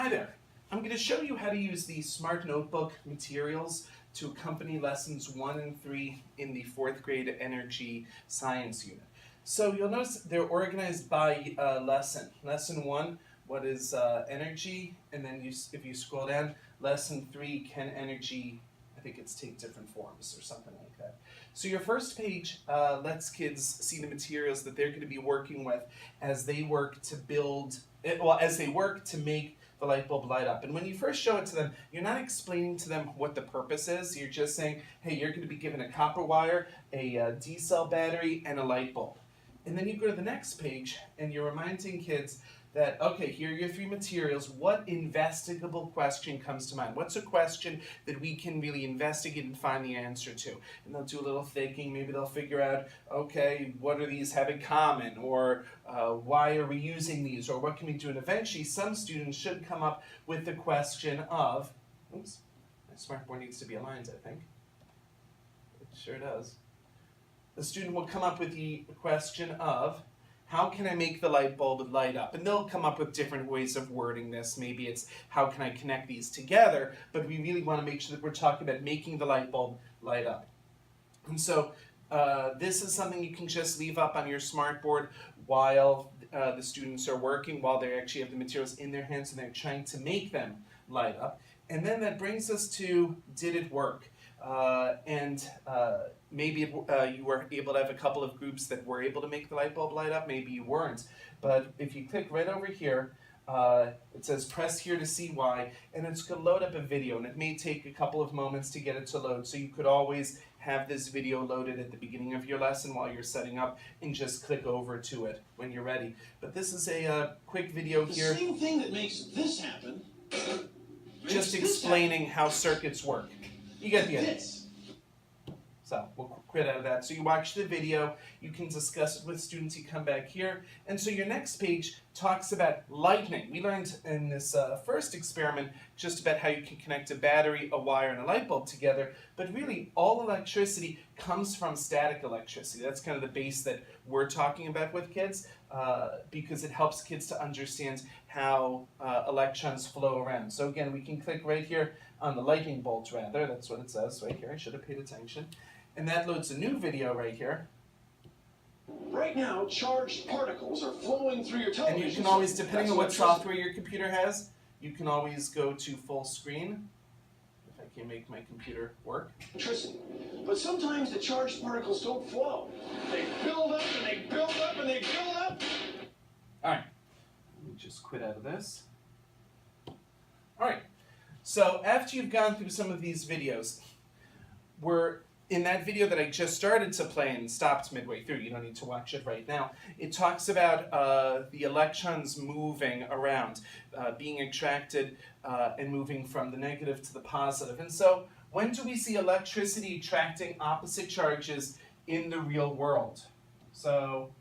Hi there. I'm going to show you how to use the Smart Notebook materials to accompany lessons 1 and 3 in the 4th grade energy science unit. So you'll notice they're organized by lesson. Lesson 1, what is energy? And then if you scroll down, lesson 3, can energy, I think it's take different forms or something like that. So your first page lets kids see the materials that they're going to be working with as they work to build, as they work to make the light bulb light up. And when you first show it to them, you're not explaining to them what the purpose is. You're just saying, hey, you're going to be given a copper wire, a D-cell battery, and a light bulb. And then you go to the next page and you're reminding kids that, okay, here are your 3 materials. What investigable question comes to mind? What's a question that we can really investigate and find the answer to? And they'll do a little thinking. Maybe they'll figure out, okay, what do these have in common? Or why are we using these? Or what can we do? And eventually, some students should come up with the question of, oops, my smartboard needs to be aligned, I think. It sure does. The student will come up with the question of, how can I make the light bulb light up? And they'll come up with different ways of wording this. Maybe it's, how can I connect these together? But we really want to make sure that we're talking about making the light bulb light up. And so this is something you can just leave up on your smartboard while the students are working, while they actually have the materials in their hands and they're trying to make them light up. And then that brings us to, did it work? Maybe you were able to have a couple of groups that were able to make the light bulb light up, maybe you weren't. But if you click right over here, it says press here to see why, and it's going to load up a video, and it may take a couple of moments to get it to load, so you could always have this video loaded at the beginning of your lesson while you're setting up and just click over to it when you're ready. But this is a quick video here. The same thing that makes this happen. Just explaining how circuits work. You get the idea. So we'll quit out of that. So you watch the video, you can discuss it with students, you come back here. And so your next page talks about lightning. We learned in this first experiment just about how you can connect a battery, a wire, and a light bulb together. But really, all electricity comes from static electricity. That's kind of the base that we're talking about with kids because it helps kids to understand how electrons flow around. So again, we can click right here on the lightning bolts, rather. That's what it says right here. I should have paid attention. And that loads a new video right here. Right now, charged particles are flowing through your television. And you can always, depending on what software your computer has, you can always go to full screen. If I can make my computer work. Electricity. But sometimes the charged particles don't flow. They build up and they build up and they build up. All right. Let me just quit out of this. All right. So after you've gone through some of these videos, we're in that video that I just started to play and stopped midway through. You don't need to watch it right now. It talks about the electrons moving around, being attracted and moving from the negative to the positive. And so when do we see electricity attracting opposite charges in the real world? So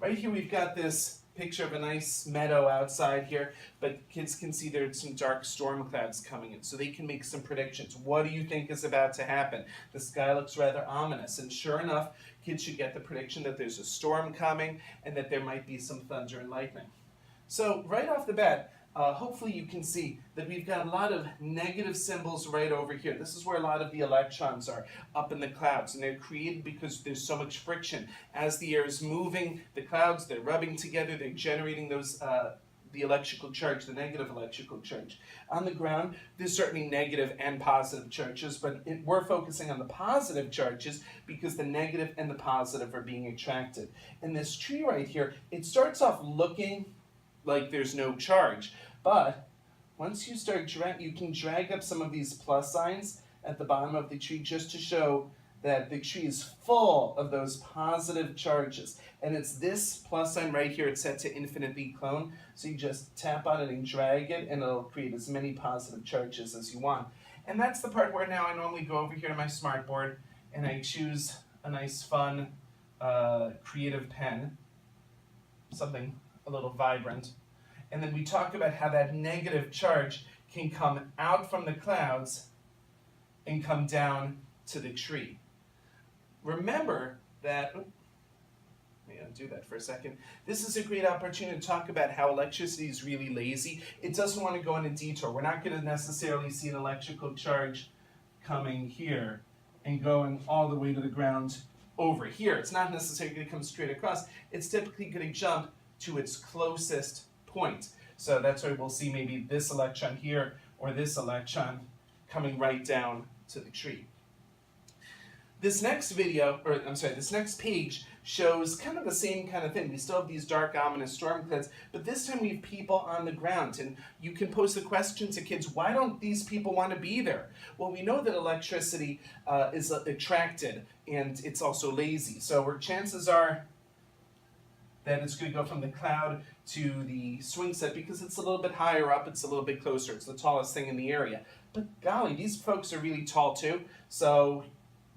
right here we've got this picture of a nice meadow outside here, but kids can see there's some dark storm clouds coming in, so they can make some predictions. What do you think is about to happen? The sky looks rather ominous, and sure enough, kids should get the prediction that there's a storm coming and that there might be some thunder and lightning. So right off the bat, hopefully you can see that we've got a lot of negative symbols right over here. This is where a lot of the electrons are up in the clouds, and they're created because there's so much friction. As the air is moving, the clouds, they're rubbing together, they're generating those the electrical charge, the negative electrical charge. On the ground, there's certainly negative and positive charges, but we're focusing on the positive charges because the negative and the positive are being attracted. And this tree right here, it starts off looking like there's no charge. But once you start you can drag up some of these plus signs at the bottom of the tree just to show that the tree is full of those positive charges. And it's this plus sign right here, it's set to infinitely clone. So you just tap on it and drag it and it'll create as many positive charges as you want. And that's the part where now I normally go over here to my smartboard and I choose a nice fun creative pen, something a little vibrant. And then we talk about how that negative charge can come out from the clouds and come down to the tree. Remember that Let me undo that for a second. This is a great opportunity to talk about how electricity is really lazy. It doesn't want to go on a detour. We're not going to necessarily see an electrical charge coming here and going all the way to the ground over here. It's not necessarily going to come straight across. It's typically going to jump to its closest point. So that's why we'll see maybe this electron here or this electron coming right down to the tree. This next video, or I'm sorry, this next page shows kind of the same kind of thing. We still have these dark, ominous storm clouds, but this time we have people on the ground. And you can pose the question to kids, why don't these people want to be there? Well, we know that electricity is attracted, and it's also lazy. So our chances are that it's going to go from the cloud to the swing set because it's a little bit higher up, it's a little bit closer, it's the tallest thing in the area. But golly, these folks are really tall too, so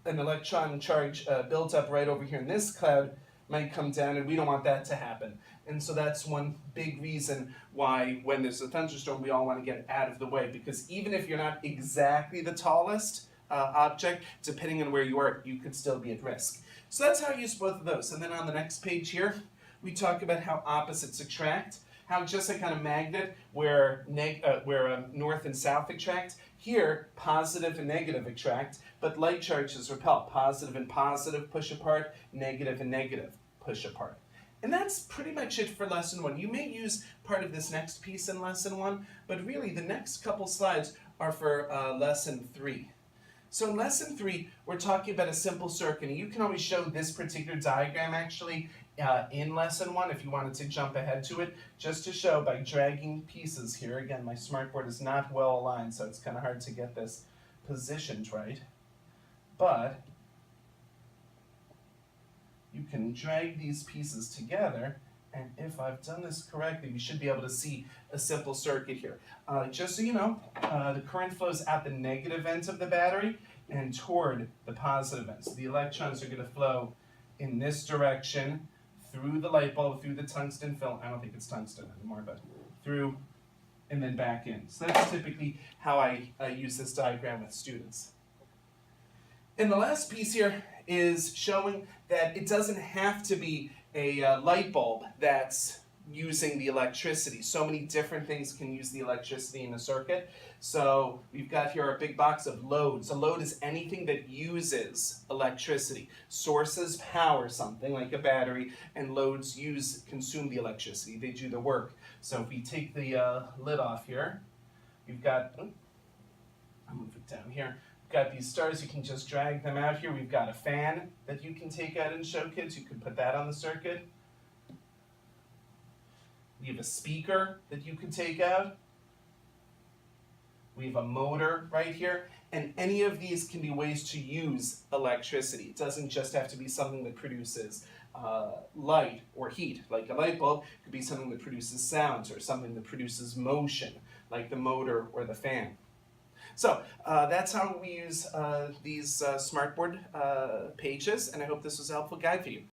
an electron charge built up right over here in this cloud might come down, and we don't want that to happen. And so that's one big reason why when there's a thunderstorm, we all want to get out of the way, because even if you're not exactly the tallest object, depending on where you are, you could still be at risk. So that's how I use both of those. And then on the next page here, we talk about how opposites attract, how just like on a magnet where north and south attract, here positive and negative attract, but light charges repel. Positive and positive push apart, negative and negative push apart. And that's pretty much it for lesson 1. You may use part of this next piece in lesson 1, but really the next couple slides are for lesson 3. So in lesson 3, we're talking about a simple circuit, and you can always show this particular diagram actually in lesson 1 if you wanted to jump ahead to it, just to show by dragging pieces here. Again, my smartboard is not well aligned, so it's kind of hard to get this positioned right. But you can drag these pieces together, and if I've done this correctly, we should be able to see a simple circuit here. Just so you know, the current flows at the negative ends of the battery and toward the positive ends. So the electrons are going to flow in this direction through the light bulb, through the tungsten film. I don't think it's tungsten anymore, but through and then back in. So that's typically how I use this diagram with students. And the last piece here is showing that it doesn't have to be a light bulb that's using the electricity. So many different things can use the electricity in a circuit. So we've got here our big box of loads. A load is anything that uses electricity. Sources power something like a battery, and loads consume the electricity. They do the work. So if we take the lid off here, we've got, I'll move it down here. We've got these stars, you can just drag them out here. We've got a fan that you can take out and show kids. You can put that on the circuit. We have a speaker that you can take out. We have a motor right here. And any of these can be ways to use electricity. It doesn't just have to be something that produces light or heat, like a light bulb. It could be something that produces sounds or something that produces motion, like the motor or the fan. So that's how we use these smartboard pages, and I hope this was a helpful guide for you.